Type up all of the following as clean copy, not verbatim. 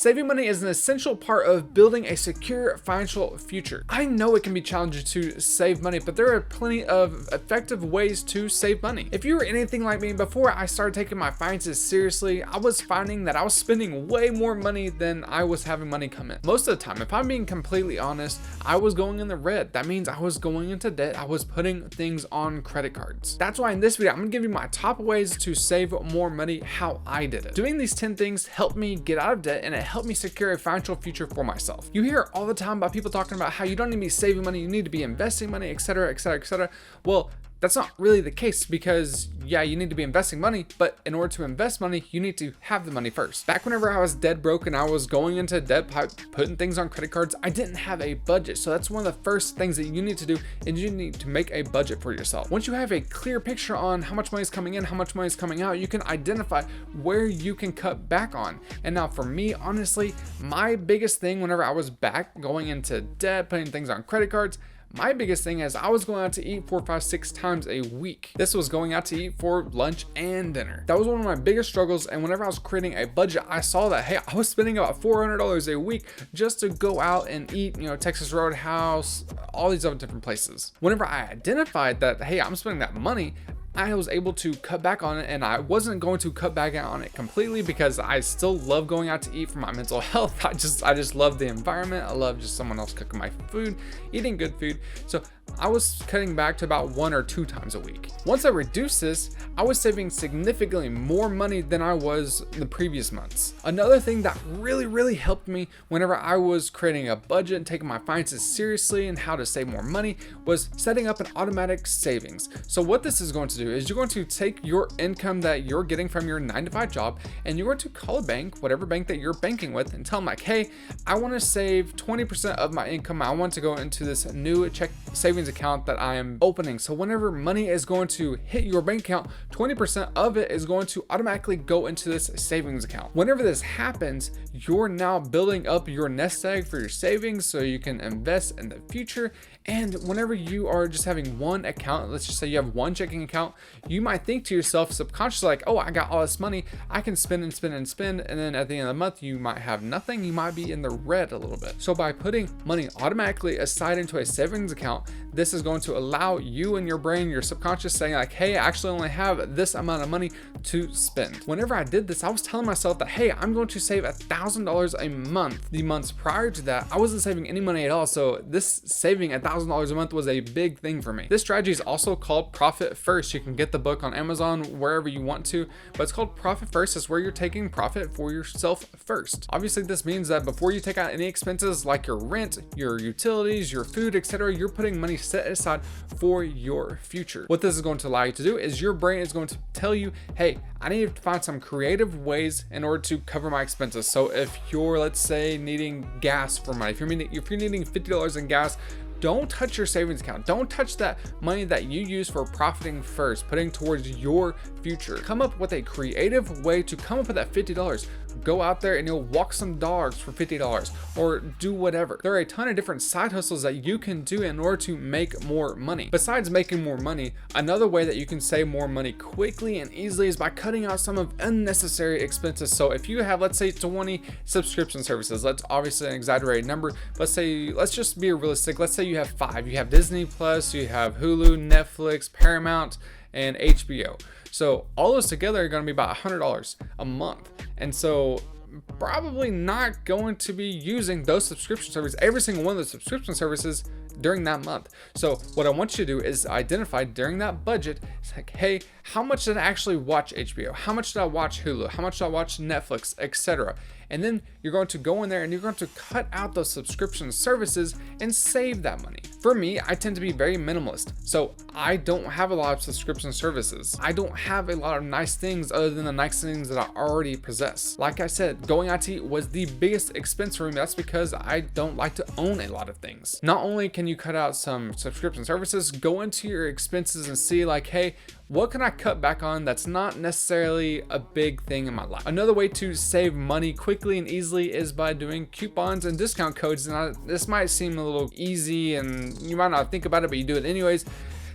Saving money is an essential part of building a secure financial future. I know it can be challenging to save money, but there are plenty of effective ways to save money. If you were anything like me, before I started taking my finances seriously, I was finding that I was spending way more money than I was having money come in. Most of the time, if I'm being completely honest, I was going in the red. That means I was going into debt. I was putting things on credit cards. That's why in this video, I'm gonna give you my top ways to save more money, how I did it. Doing these 10 things helped me get out of debt, and it helped me secure a financial future for myself. You hear all the time about people talking about how you don't need to be saving money, you need to be investing money, etc., etc., etc. Well, that's not really the case, because yeah, you need to be investing money, but in order to invest money, you need to have the money first. Back whenever I was dead broke and I was going into debt, putting things on credit cards, I didn't have a budget. So that's one of the first things that you need to do, is you need to make a budget for yourself. Once you have a clear picture on how much money is coming in, how much money is coming out, you can identify where you can cut back on. And now for me, honestly, my biggest thing whenever I was back going into debt, putting things on credit cards, my biggest thing is I was going out to eat 4, 5, 6 times a week. This was going out to eat for lunch and dinner. That was one of my biggest struggles. And whenever I was creating a budget, I saw that, hey, I was spending about $400 a week just to go out and eat, Texas Roadhouse, all these other different places. Whenever I identified that, hey, I'm spending that money, I was able to cut back on it, and I wasn't going to cut back on it completely, because I still love going out to eat for my mental health. I just love the environment. I love just someone else cooking my food, eating good food. So I was cutting back to about 1 or 2 times a week. Once I reduced this, I was saving significantly more money than I was the previous months. Another thing that really helped me whenever I was creating a budget and taking my finances seriously and how to save more money was setting up an automatic savings. So what this is going to do is you're going to take your income that you're getting from your 9-to-5 job, and you're going to call a bank, whatever bank that you're banking with, and tell them like, hey, I want to save 20% of my income. I want to go into this new savings account that I am opening. So whenever money is going to hit your bank account, 20% of it is going to automatically go into this savings account. Whenever this happens, you're now building up your nest egg for your savings so you can invest in the future. And whenever you are just having one account, let's just say you have one checking account, you might think to yourself subconsciously like, oh, I got all this money, I can spend and spend and spend. And then at the end of the month, you might have nothing. You might be in the red a little bit. So by putting money automatically aside into a savings account, this is going to allow you and your brain, your subconscious, saying like, hey, I actually only have this amount of money to spend. Whenever I did this, I was telling myself that, hey, I'm going to save $1,000 a month. The months prior to that, I wasn't saving any money at all. So this saving $1,000 a month was a big thing for me. This strategy is also called Profit First. You can get the book on Amazon, wherever you want to, but it's called Profit First. It's where you're taking profit for yourself first. Obviously, this means that before you take out any expenses like your rent, your utilities, your food, etc., you're putting money set aside for your future. What this is going to allow you to do is your brain is going to tell you, hey, I need to find some creative ways in order to cover my expenses. So if you're, let's say, needing gas for money, if you're needing $50 in gas, don't touch your savings account. Don't touch that money that you use for profiting first, putting towards your future. Come up with a creative way to come up with that $50. Go out there and you'll walk some dogs for $50 or do whatever. There are a ton of different side hustles that you can do in order to make more money. Besides making more money, another way that you can save more money quickly and easily is by cutting out some of unnecessary expenses. So if you have, let's say, 20 subscription services, that's obviously an exaggerated number. Let's just be realistic. Let's say you have 5. You have Disney Plus, you have Hulu, Netflix, Paramount, and HBO. So all those together are going to be about $100 a month. And so probably not going to be using those subscription services, every single one of the subscription services during that month. So what I want you to do is identify during that budget, it's like, hey, how much did I actually watch HBO? How much did I watch Hulu? How much did I watch Netflix, etc.? And then you're going to go in there and you're going to cut out those subscription services and save that money. For me, I tend to be very minimalist. So I don't have a lot of subscription services. I don't have a lot of nice things other than the nice things that I already possess. Like I said, going out to eat was the biggest expense for me. That's because I don't like to own a lot of things. Not only can you cut out some subscription services, go into your expenses and see like, hey, what can I cut back on that's not necessarily a big thing in my life? Another way to save money quickly and easily is by doing coupons and discount codes. And this might seem a little easy and you might not think about it, but you do it anyways.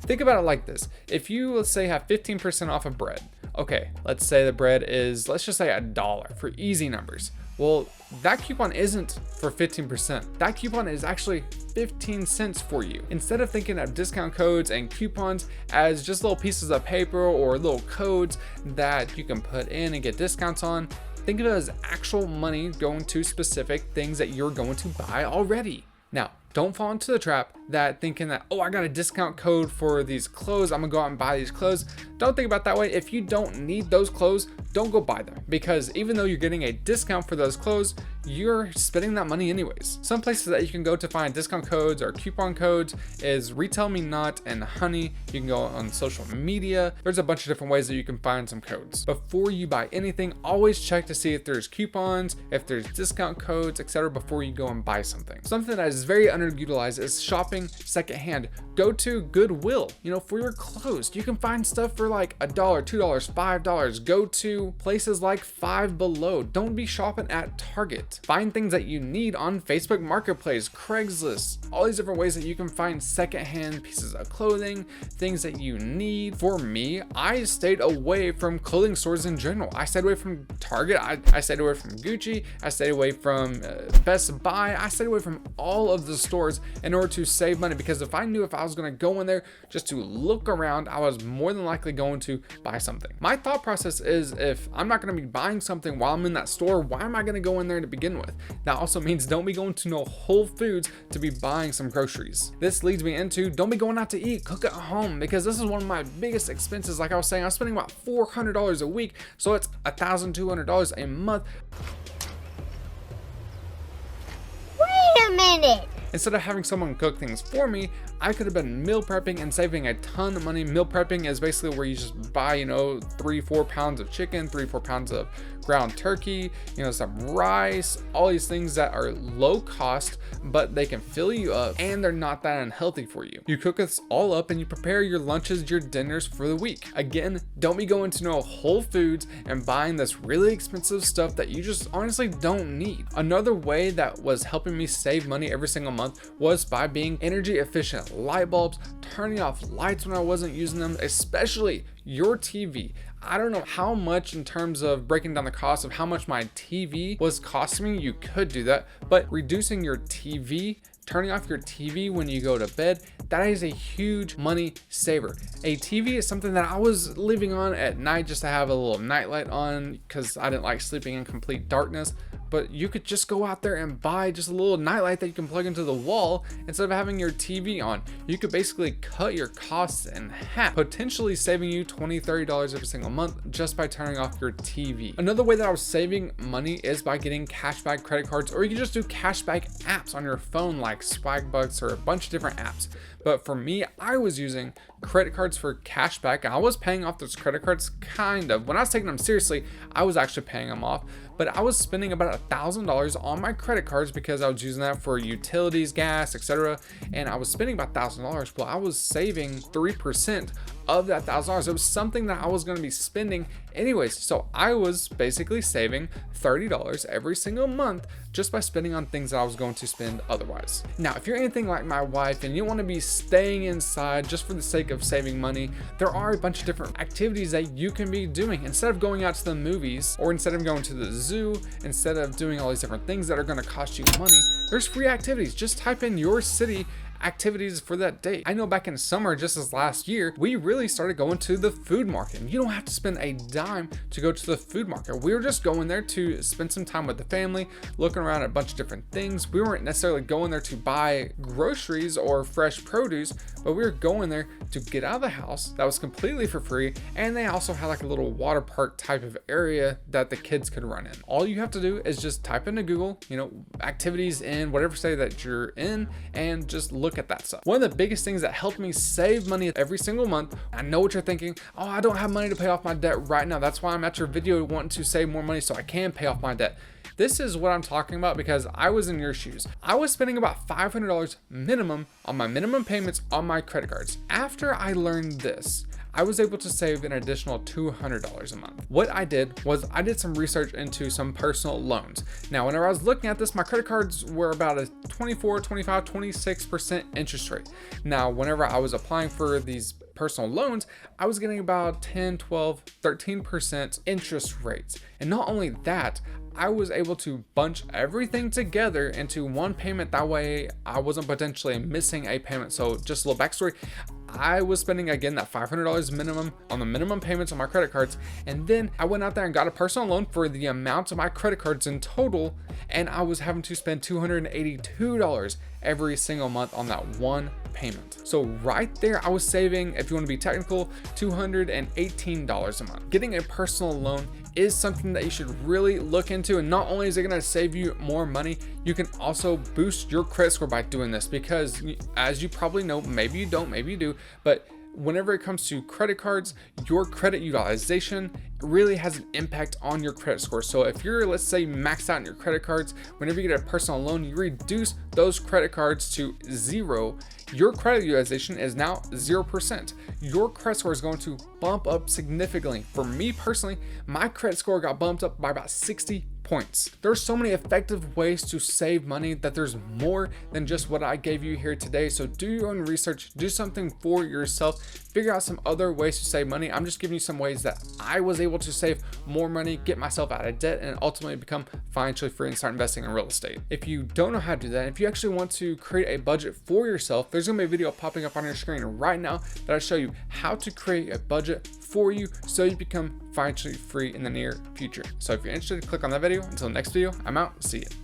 Think about it like this. If you, let's say, have 15% off of bread. Okay, let's say the bread is, let's just say $1 for easy numbers. Well, that coupon isn't for 15%. That coupon is actually 15 cents for you. Instead of thinking of discount codes and coupons as just little pieces of paper or little codes that you can put in and get discounts on, think of it as actual money going to specific things that you're going to buy already. Now, don't fall into the trap that thinking that, oh, I got a discount code for these clothes, I'm gonna go out and buy these clothes. Don't think about that way. If you don't need those clothes, don't go buy them, because even though you're getting a discount for those clothes, you're spending that money anyways. Some places that you can go to find discount codes or coupon codes is Retail Me Not and Honey. You can go on social media. There's a bunch of different ways that you can find some codes. Before you buy anything, always check to see if there's coupons, if there's discount codes, etc. before you go and buy something. Something that is very underutilized is shopping secondhand. Go to Goodwill, for your clothes. You can find stuff for like $1, $2, $5. Go to places like Five Below. Don't be shopping at Target. Find things that you need on Facebook Marketplace, Craigslist, all these different ways that you can find secondhand pieces of clothing, things that you need. For me, I stayed away from clothing stores in general. I stayed away from Target. I stayed away from Gucci. I stayed away from Best Buy. I stayed away from all of the stores in order to save money, because if I knew if I was going to go in there just to look around, I was more than likely going to buy something. My thought process is, if I'm not going to be buying something while I'm in that store, why am I going to go in there to begin with? That also means don't be going to no Whole Foods to be buying some groceries. This leads me into don't be going out to eat, cook at home, because this is one of my biggest expenses. Like I was saying, I'm spending about $400 a week, so it's $1,200 a month. Wait a minute. Instead of having someone cook things for me, I could have been meal prepping and saving a ton of money. Meal prepping is basically where you just buy, 3-4 pounds of chicken, 3-4 pounds of ground turkey, some rice, all these things that are low cost, but they can fill you up and they're not that unhealthy for you. You cook this all up and you prepare your lunches, your dinners for the week. Again, don't be going to no Whole Foods and buying this really expensive stuff that you just honestly don't need. Another way that was helping me save money every single month was by being energy efficient. Light bulbs, turning off lights when I wasn't using them, especially your TV. I don't know how much in terms of breaking down the cost of how much my TV was costing me. You could do that, but reducing your TV, turning off your TV when you go to bed, that is a huge money saver. A TV is something that I was leaving on at night just to have a little nightlight on because I didn't like sleeping in complete darkness. But you could just go out there and buy just a little nightlight that you can plug into the wall instead of having your TV on. You could basically cut your costs in half, potentially saving you $20, $30 every single month just by turning off your TV. Another way that I was saving money is by getting cashback credit cards, or you can just do cashback apps on your phone like Swagbucks or a bunch of different apps. But for me, I was using credit cards for cashback. I was paying off those credit cards kind of. When I was taking them seriously, I was actually paying them off. But I was spending about $1,000 on my credit cards because I was using that for utilities, gas, etc. And I was spending about $1,000. Well, I was saving 3% of that $1,000. It was something that I was going to be spending anyways. So I was basically saving $30 every single month just by spending on things that I was going to spend otherwise. Now, if you're anything like my wife and you want to be staying inside just for the sake of saving money, there are a bunch of different activities that you can be doing. Instead of going out to the movies, or instead of going to the zoo, instead of doing all these different things that are going to cost you money, there's free activities. Just type in your city activities for that day. I know back in summer, just as last year, we really started going to the food market. You don't have to spend a dime to go to the food market. We were just going there to spend some time with the family, looking around at a bunch of different things. We weren't necessarily going there to buy groceries or fresh produce, but we were going there to get out of the house. That was completely for free. And they also had like a little water park type of area that the kids could run in. All you have to do is just type into Google, activities in whatever state that you're in, and just look at that stuff. One of the biggest things that helped me save money every single month, I know what you're thinking, oh, I don't have money to pay off my debt right now. That's why I'm at your video wanting to save more money so I can pay off my debt. This is what I'm talking about because I was in your shoes. I was spending about $500 minimum on my minimum payments on my credit cards. After I learned this, I was able to save an additional $200 a month. What I did was I did some research into some personal loans. Now, whenever I was looking at this, my credit cards were about a 24, 25, 26% interest rate. Now, whenever I was applying for these personal loans, I was getting about 10, 12, 13% interest rates. And not only that, I was able to bunch everything together into one payment. That way I wasn't potentially missing a payment. So just a little backstory. I was spending again that $500 minimum on the minimum payments on my credit cards. And then I went out there and got a personal loan for the amount of my credit cards in total. And I was having to spend $282 every single month on that one payment. So right there, I was saving, if you want to be technical, $218 a month. Getting a personal loan is something that you should really look into. And not only is it going to save you more money, you can also boost your credit score by doing this, because as you probably know, maybe you don't, maybe you do, but whenever it comes to credit cards, your credit utilization really has an impact on your credit score. So if you're, let's say, maxed out on your credit cards, whenever you get a personal loan, you reduce those credit cards to 0. Your credit utilization is now 0%. Your credit score is going to bump up significantly. For me personally, my credit score got bumped up by about 60 points. There's so many effective ways to save money that there's more than just what I gave you here today. So do your own research, do something for yourself, figure out some other ways to save money. I'm just giving you some ways that I was able to save more money, get myself out of debt, and ultimately become financially free and start investing in real estate. If you don't know how to do that, if you actually want to create a budget for yourself, there's gonna be a video popping up on your screen right now that I show you how to create a budget for you so you become financially free in the near future. So if you're interested, click on that video. Until next video, I'm out. See ya.